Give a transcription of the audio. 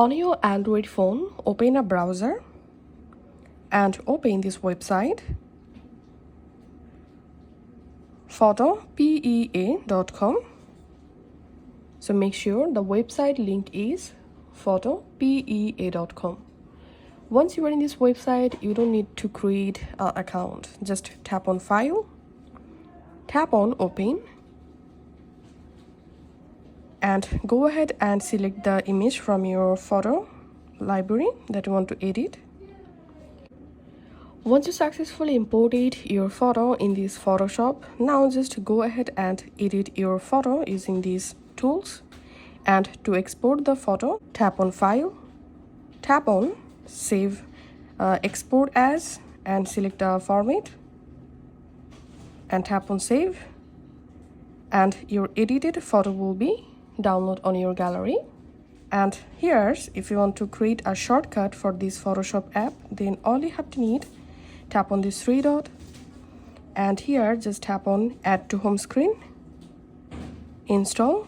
On your Android phone, open a browser and open this website photopea.com. So make sure the website link is photopea.com. Once you are in this website, you don't need to create an account. Just tap on File, tap on Open, and go ahead and select the image from your photo library that you want to edit. Once you successfully imported your photo in this Photoshop, now just go ahead and edit your photo using these tools. And to export the photo, tap on File, tap on Save, Export As, and select the format, and tap on Save, and your edited photo will be downloaded on your gallery. And here, if you want to create a shortcut for this Photoshop app, then all you have to need, tap on this three dot, and here just tap on Add to Home Screen, Install,